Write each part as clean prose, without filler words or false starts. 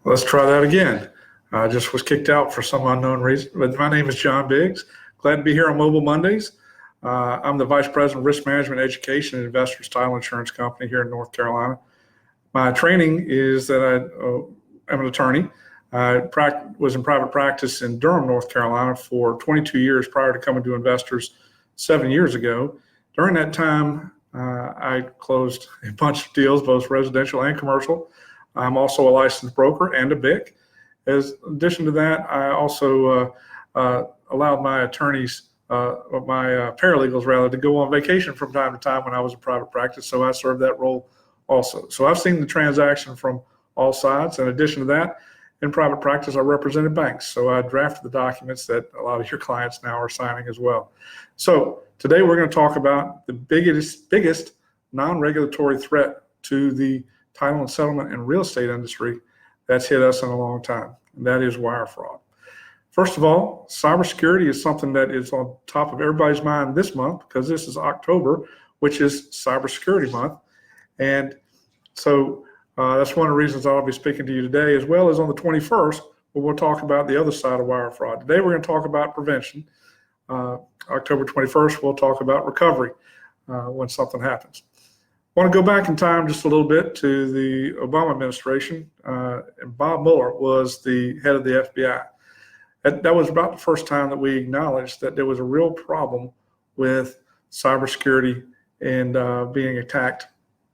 Let's try that again. I just was kicked out for some unknown reason, but my name is John Biggs. Glad to be here on Mobile Mondays. I'm the Vice President of Risk Management Education at Investors Title Insurance Company here in North Carolina. My training is that I'm an attorney. I was in private practice in Durham, North Carolina for 22 years prior to coming to Investors 7 years ago. During that time, I closed a bunch of deals, both residential and commercial. I'm also a licensed broker and a BIC. In addition to that, I also allowed my attorneys, my paralegals rather, to go on vacation from time to time when I was in private practice, so I served that role also. So I've seen the transaction from all sides. In addition to that, in private practice, I represented banks, so I drafted the documents that a lot of your clients now are signing as well. So today we're going to talk about the biggest non-regulatory threat to the title and settlement and real estate industry that's hit us in a long time, and that is wire fraud. First of all, cybersecurity is something that is on top of everybody's mind this month because this is October, which is Cybersecurity Month. And so that's one of the reasons I'll be speaking to you today, as well as on the 21st, where we'll talk about the other side of wire fraud. Today we're going to talk about prevention. October 21st, we'll talk about recovery when something happens. I want to go back in time just a little bit to the Obama administration, and Bob Mueller was the head of the FBI. That was about the first time that we acknowledged that there was a real problem with cybersecurity and being attacked,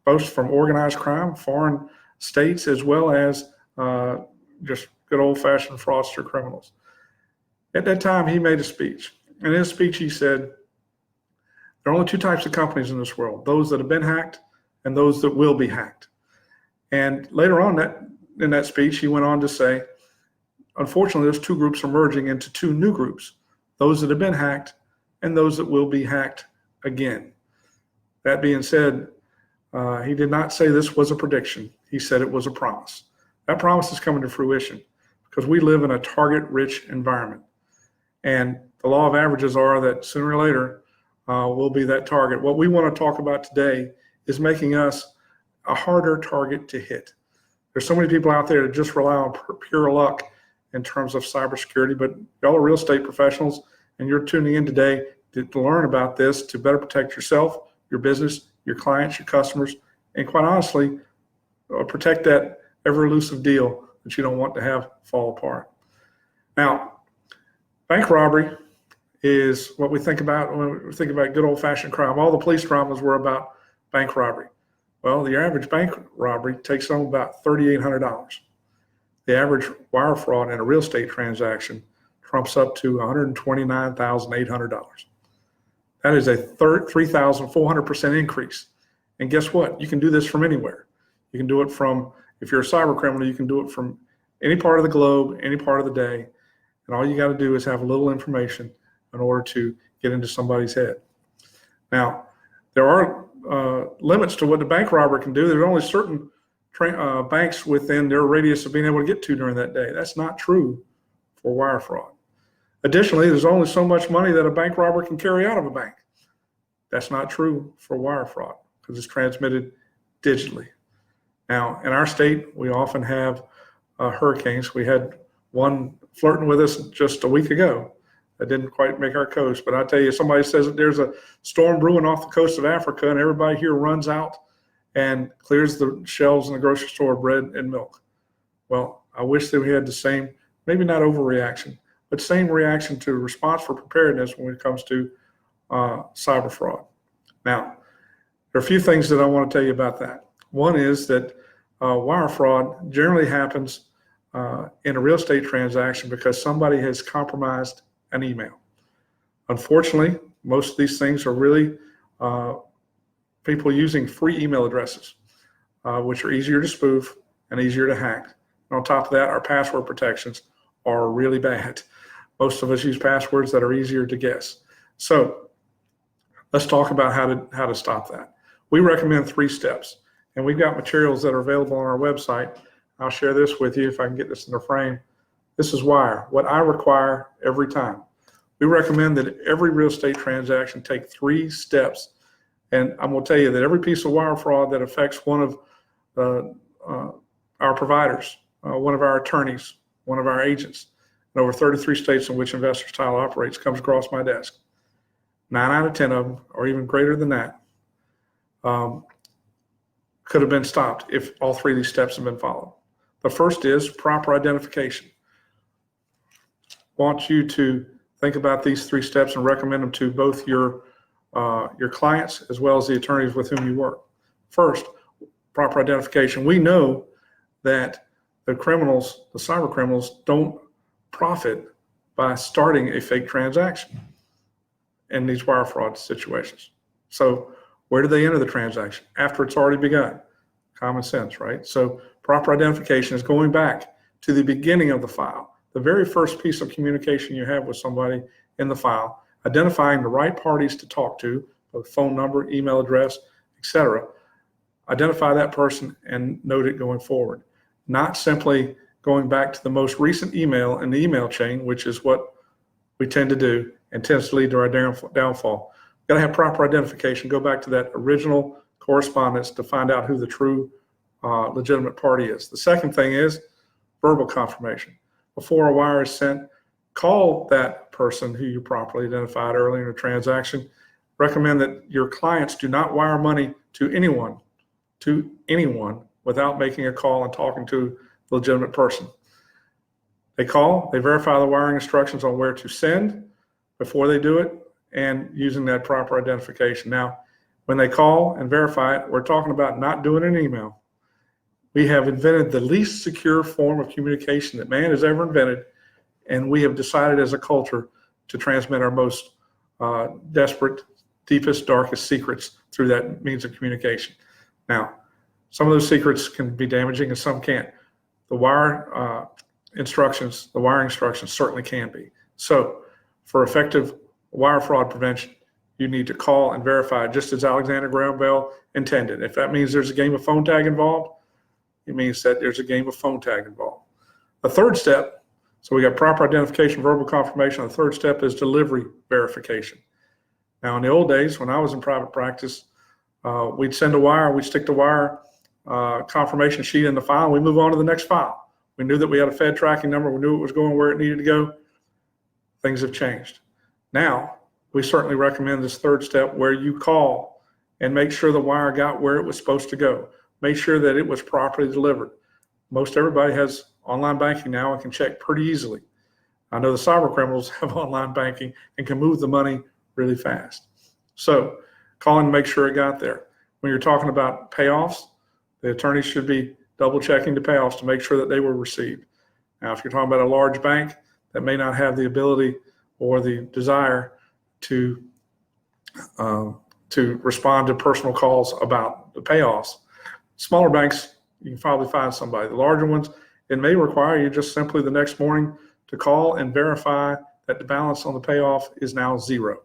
both from organized crime, foreign states, as well as just good old-fashioned fraudster criminals. At that time, he made a speech. And in his speech, he said, there are only two types of companies in this world, those that have been hacked and those that will be hacked. And later on in that speech, he went on to say, unfortunately, those two groups are merging into two new groups, those that have been hacked and those that will be hacked again. That being said, he did not say this was a prediction. He said it was a promise. That promise is coming to fruition because we live in a target-rich environment. And the law of averages are that sooner or later, we'll be that target. What we want to talk about today is making us a harder target to hit. There's so many people out there that just rely on pure luck in terms of cybersecurity, but y'all are real estate professionals, and you're tuning in today to learn about this, to better protect yourself, your business, your clients, your customers, and quite honestly, protect that ever elusive deal that you don't want to have fall apart. Now, bank robbery is what we think about when we think about good old-fashioned crime. All the police dramas were about bank robbery. Well, the average bank robbery takes home about $3,800. The average wire fraud in a real estate transaction trumps up to $129,800. That is a 3,400% increase. And guess what? You can do this from anywhere. You can do it from, if you're a cyber criminal, you can do it from any part of the globe, any part of the day. And all you got to do is have a little information in order to get into somebody's head. Now, there are limits to what the bank robber can do. There's only certain banks within their radius of being able to get to during that day. That's not true for wire fraud. Additionally, there's only so much money that a bank robber can carry out of a bank. That's not true for wire fraud because it's transmitted digitally. Now, in our state, we often have hurricanes. We had one flirting with us just a week ago that didn't quite make our coast. But I tell you, somebody says that there's a storm brewing off the coast of Africa, and everybody here runs out and clears the shelves in the grocery store of bread and milk. Well, I wish that we had the same, maybe not overreaction, but same reaction to response for preparedness when it comes to cyber fraud. Now, there are a few things that I want to tell you about that. One is that wire fraud generally happens in a real estate transaction because somebody has compromised an email. Unfortunately, most of these things are really people using free email addresses, which are easier to spoof and easier to hack. And on top of that, our password protections are really bad. Most of us use passwords that are easier to guess. So let's talk about how to stop that. We recommend 3 steps, and we've got materials that are available on our website. I'll share this with you if I can get this in the frame. This is wire, what I require every time. We recommend that every real estate transaction take 3 steps. And I'm going to tell you that every piece of wire fraud that affects one of our providers one of our attorneys, one of our agents, in over 33 states in which Investors Title operates comes across my desk. 9 out of 10 of them, or even greater than that, could have been stopped if all 3 of these steps have been followed. The first is proper identification. I want you to think about these 3 steps and recommend them to both your clients as well as the attorneys with whom you work. First, proper identification. We know that the criminals, the cyber criminals, don't profit by starting a fake transaction in these wire fraud situations. So where do they enter the transaction? After it's already begun. Common sense, right? So proper identification is going back to the beginning of the file, the very first piece of communication you have with somebody in the file, identifying the right parties to talk to, both phone number, email address, etc. Identify that person and note it going forward. Not simply going back to the most recent email in the email chain, which is what we tend to do and tends to lead to our downfall. Got to have proper identification. Go back to that original correspondence to find out who the true legitimate party is. The second thing is verbal confirmation. Before a wire is sent, call that person who you properly identified earlier in the transaction. Recommend that your clients do not wire money to anyone without making a call and talking to the legitimate person. They call, they verify the wiring instructions on where to send before they do it, and using that proper identification. Now, when they call and verify it, we're talking about not doing an email. We have invented the least secure form of communication that man has ever invented, and we have decided as a culture to transmit our most desperate, deepest, darkest secrets through that means of communication. Now, some of those secrets can be damaging and some can't. The wiring instructions certainly can be. So for effective wire fraud prevention, you need to call and verify just as Alexander Graham Bell intended. If that means there's a game of phone tag involved, it means that there's a game of phone tag involved. The third step, so we got proper identification, verbal confirmation. The third step is delivery verification. Now, in the old days, when I was in private practice, we'd send a wire, we'd stick the wire confirmation sheet in the file, and we move on to the next file. We knew that we had a Fed tracking number. We knew it was going where it needed to go. Things have changed. Now, we certainly recommend this third step where you call and make sure the wire got where it was supposed to go. Make sure that it was properly delivered. Most everybody has online banking now and can check pretty easily. I know the cyber criminals have online banking and can move the money really fast. So calling to make sure it got there. When you're talking about payoffs, the attorney should be double checking the payoffs to make sure that they were received. Now, if you're talking about a large bank that may not have the ability or the desire to respond to personal calls about the payoffs, smaller banks, you can probably find somebody. The larger ones, it may require you just simply the next morning to call and verify that the balance on the payoff is now zero.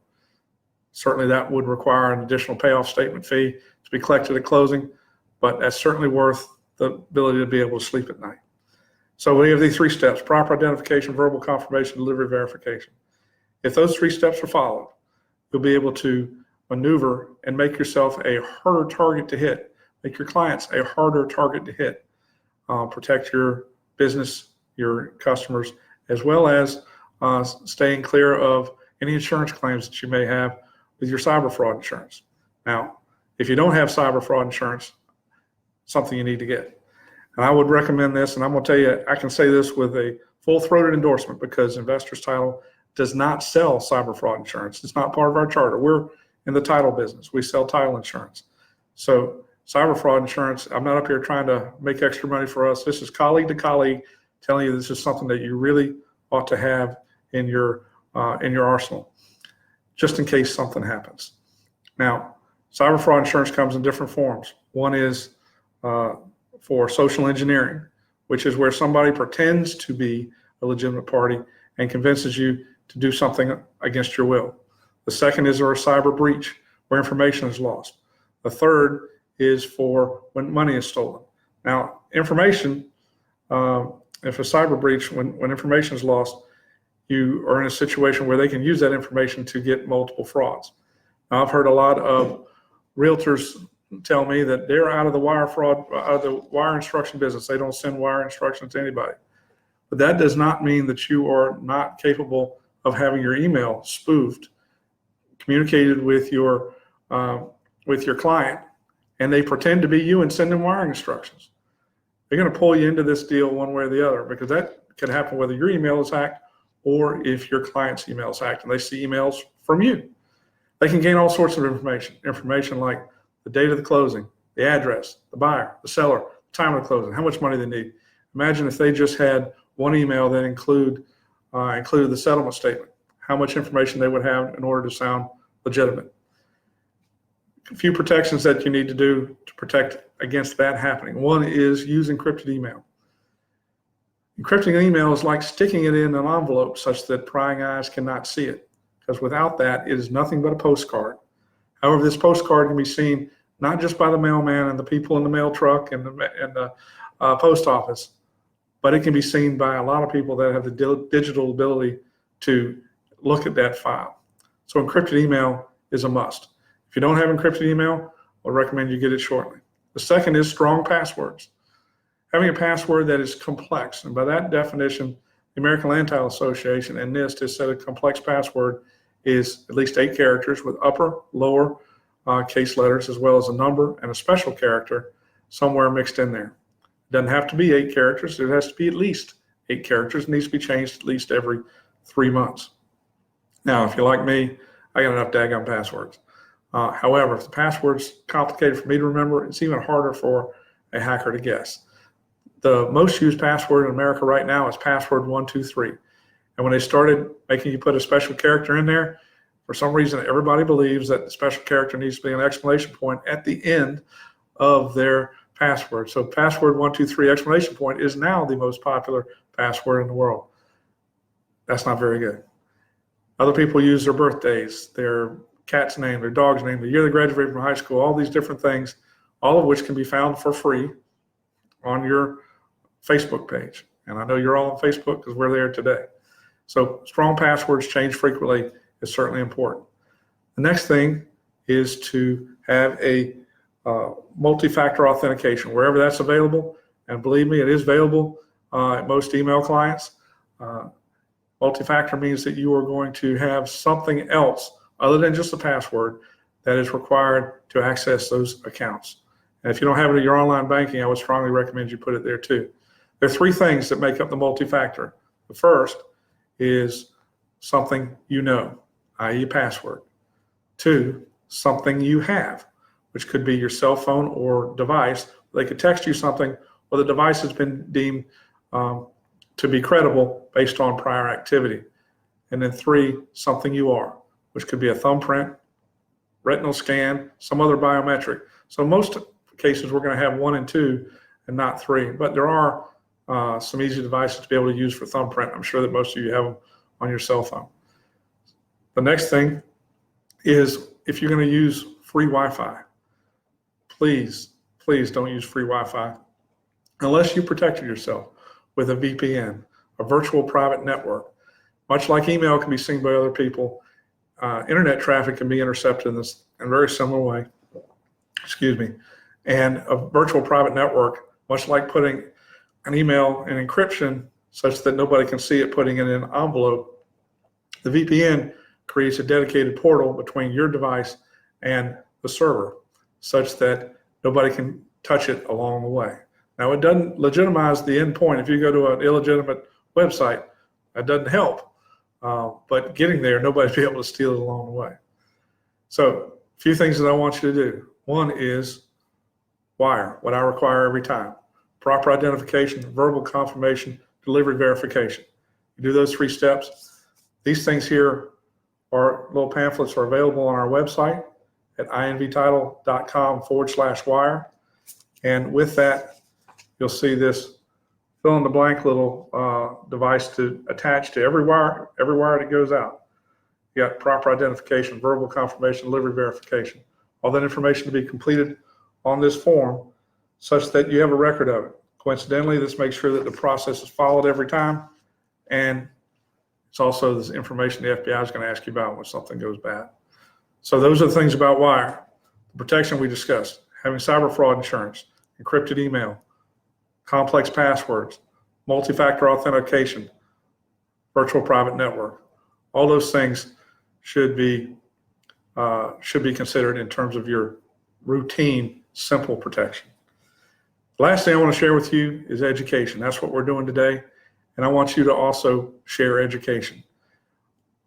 Certainly that would require an additional payoff statement fee to be collected at closing, but that's certainly worth the ability to be able to sleep at night. So we have these 3 steps: proper identification, verbal confirmation, delivery verification. If those 3 steps are followed, you'll be able to maneuver and make yourself a harder target to hit, make your clients a harder target to hit, protect your business, your customers, as well as staying clear of any insurance claims that you may have with your cyber fraud insurance. Now, if you don't have cyber fraud insurance, something you need to get. And I would recommend this, and I'm going to tell you, I can say this with a full-throated endorsement because Investors Title does not sell cyber fraud insurance. It's not part of our charter. We're in the title business. We sell title insurance. So cyber fraud insurance, I'm not up here trying to make extra money for us. This is colleague to colleague telling you this is something that you really ought to have in your arsenal, just in case something happens. Now, cyber fraud insurance comes in different forms. One is for social engineering, which is where somebody pretends to be a legitimate party and convinces you to do something against your will. The second is a cyber breach, where information is lost. The third is for when money is stolen. Now, information, if a cyber breach, when information is lost, you are in a situation where they can use that information to get multiple frauds. Now, I've heard a lot of realtors tell me that they're out of the wire fraud, out of the wire instruction business. They don't send wire instructions to anybody. But that does not mean that you are not capable of having your email spoofed, communicated with your client, and they pretend to be you and send them wiring instructions. They're going to pull you into this deal one way or the other, because that can happen whether your email is hacked or if your client's email is hacked and they see emails from you. They can gain all sorts of information like the date of the closing, the address, the buyer, the seller, the time of the closing, how much money they need. Imagine if they just had one email that included the settlement statement, how much information they would have in order to sound legitimate. A few protections that you need to do to protect against that happening. One is use encrypted email. Encrypting an email is like sticking it in an envelope such that prying eyes cannot see it, because without that, it is nothing but a postcard. However, this postcard can be seen not just by the mailman and the people in the mail truck and the post office, but it can be seen by a lot of people that have the digital ability to look at that file. So encrypted email is a must. If you don't have encrypted email, I recommend you get it shortly. The second is strong passwords. Having a password that is complex, and by that definition, the American Land Title Association and NIST has said a complex password is at least 8 characters with upper, lower case letters, as well as a number and a special character somewhere mixed in there. It doesn't have to be 8 characters. It has to be at least 8 characters. It needs to be changed at least every 3 months. Now, if you're like me, I got enough daggone passwords. However, if the password's complicated for me to remember, it's even harder for a hacker to guess. The most used password in America right now is password 123. And when they started making you put a special character in there, for some reason, everybody believes that the special character needs to be an exclamation point at the end of their password. So password 123 exclamation point is now the most popular password in the world. That's not very good. Other people use their birthdays, their cat's name, their dog's name, the year they graduated from high school, all these different things, all of which can be found for free on your Facebook page. And I know you're all on Facebook because we're there today. So strong passwords changed frequently is certainly important. The next thing is to have a multi-factor authentication wherever that's available. And believe me, it is available at most email clients. Multi-factor means that you are going to have something else other than just a password that is required to access those accounts. And if you don't have it at your online banking, I would strongly recommend you put it there too. There are 3 things that make up the multi-factor. The first is something you know, i.e. a password. 2, something you have, which could be your cell phone or device. They could text you something, or the device has been deemed to be credible based on prior activity. And then 3, something you are, which could be a thumbprint, retinal scan, some other biometric. So in most cases, we're going to have 1 and 2 and not 3. But there are some easy devices to be able to use for thumbprint. I'm sure that most of you have them on your cell phone. The next thing is, if you're going to use free Wi-Fi, please don't use free Wi-Fi unless you protected yourself with a VPN, a virtual private network. Much like email can be seen by other people, internet traffic can be intercepted in a very similar way. Excuse me. And a virtual private network, much like putting an email in encryption such that nobody can see it, putting it in an envelope, the VPN creates a dedicated portal between your device and the server such that nobody can touch it along the way. Now, it doesn't legitimize the endpoint. If you go to an illegitimate website, that doesn't help. But getting there, nobody's be able to steal it along the way. So a few things that I want you to do. One is wire, what I require every time. Proper identification, verbal confirmation, delivery verification. You do those 3 steps. These things here are little pamphlets are available on our website at invtitle.com/wire. And with that, you'll see this fill in the blank little device to attach to every wire that goes out. You got proper identification, verbal confirmation, delivery verification. All that information to be completed on this form such that you have a record of it. Coincidentally, this makes sure that the process is followed every time, and it's also this information the FBI is going to ask you about when something goes bad. So those are the things about wire. The protection we discussed. having cyber fraud insurance, encrypted email, complex passwords, multi-factor authentication, virtual private network. All those things should be considered in terms of your routine, simple protection. The last thing I want to share with you is education. That's what we're doing today. And I want you to also share education.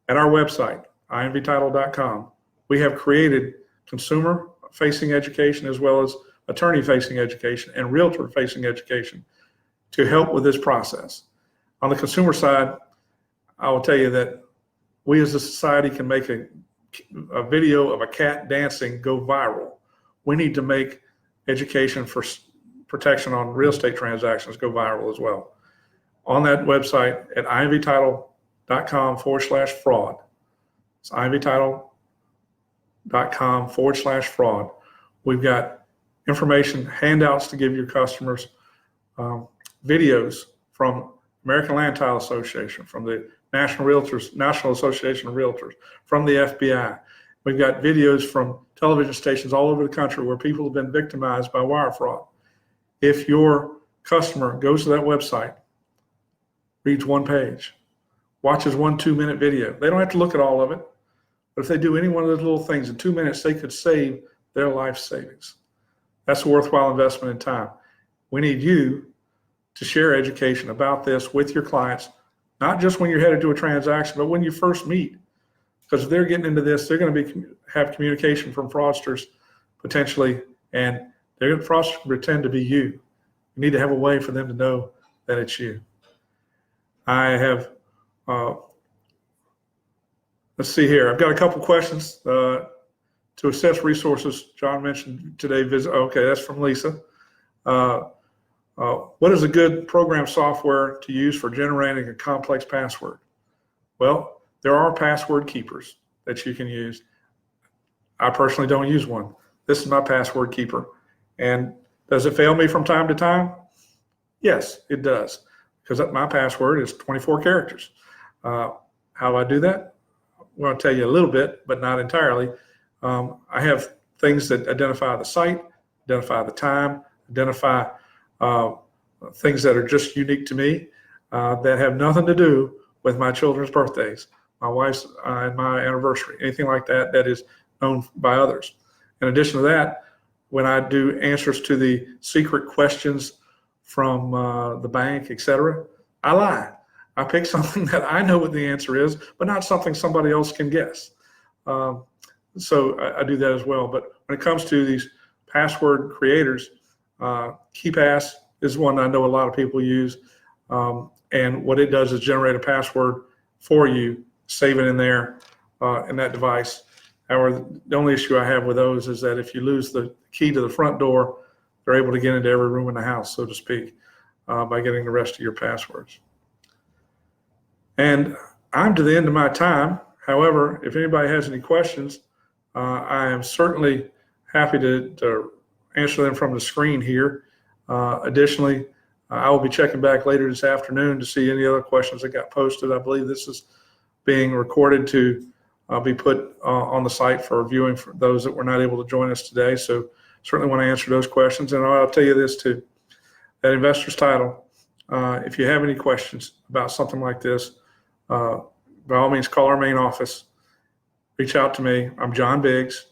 At our website, invtitle.com, we have created consumer-facing education as well as attorney-facing education and realtor-facing education to help with this process. On the consumer side, I will tell you that we as a society can make a video of a cat dancing go viral. We need to make education for protection on real estate transactions go viral as well. On that website at invtitle.com/fraud. It's invtitle.com/fraud. We've got information, handouts to give your customers, videos from American Land Title Association, from the National Association of Realtors, from the FBI. We've got videos from television stations all over the country where people have been victimized by wire fraud. If your customer goes to that website, reads one page, watches 1 2-minute video, they don't have to look at all of it, but if they do any one of those little things in 2 minutes, they could save their life savings. That's a worthwhile investment in time. We need you to share education about this with your clients, not just when you're headed to a transaction, but when you first meet. Because if they're getting into this, they're going to have communication from fraudsters potentially, and fraudsters can pretend to be you. You need to have a way for them to know that it's you. I have, let's see here. I've got a couple questions to assess resources. John mentioned today. Okay, that's from Lisa. What is a good program software to use for generating a complex password? Well, there are password keepers that you can use. I personally don't use one. This is my password keeper. And does it fail me from time to time? Yes, it does. Because my password is 24 characters. How do I do that? I'm going to tell you a little bit, but not entirely. I have things that identify the site, identify the time, identify things that are just unique to me that have nothing to do with my children's birthdays, my wife's and my anniversary, anything like that that is known by others. In addition to that, when I do answers to the secret questions from the bank, etc., I lie. I pick something that I know what the answer is, but not something somebody else can guess. So I do that as well. But when it comes to these password creators, KeePass is one I know a lot of people use. And what it does is generate a password for you, save it in there in that device. However, the only issue I have with those is that if you lose the key to the front door, they're able to get into every room in the house, so to speak, by getting the rest of your passwords. And I'm to the end of my time. However, if anybody has any questions, I am certainly happy to answer them from the screen here. Additionally, I will be checking back later this afternoon to see any other questions that got posted. I believe this is being recorded to be put on the site for viewing for those that were not able to join us today. So certainly want to answer those questions. And I'll tell you this too, at Investor's Title, if you have any questions about something like this, by all means, call our main office, reach out to me. I'm John Biggs.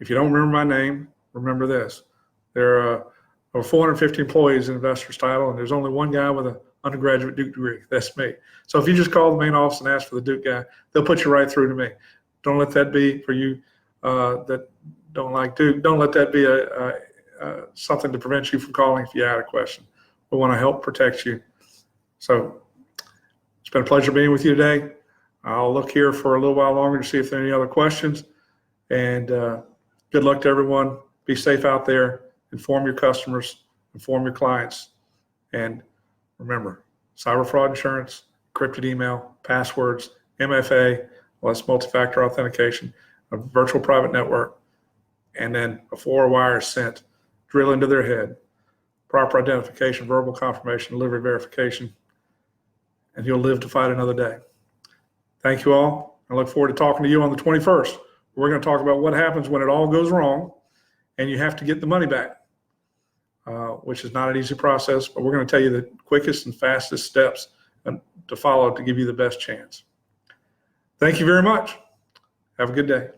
If you don't remember my name, remember this. There are over 450 employees in Investor's Title, and there's only one guy with an undergraduate Duke degree. That's me. So if you just call the main office and ask for the Duke guy, they'll put you right through to me. Don't let that be for you that don't like Duke. Don't let that be something to prevent you from calling if you had a question. We want to help protect you. So it's been a pleasure being with you today. I'll look here for a little while longer to see if there are any other questions. And good luck to everyone. Be safe out there. Inform your customers, inform your clients, and remember, cyber fraud insurance, encrypted email, passwords, MFA, well, that's multi-factor authentication, a virtual private network, and then before a wire is sent, drill into their head, proper identification, verbal confirmation, delivery verification, and you'll live to fight another day. Thank you all. I look forward to talking to you on the 21st. We're going to talk about what happens when it all goes wrong and you have to get the money back, which is not an easy process, but we're going to tell you the quickest and fastest steps to follow to give you the best chance. Thank you very much. Have a good day.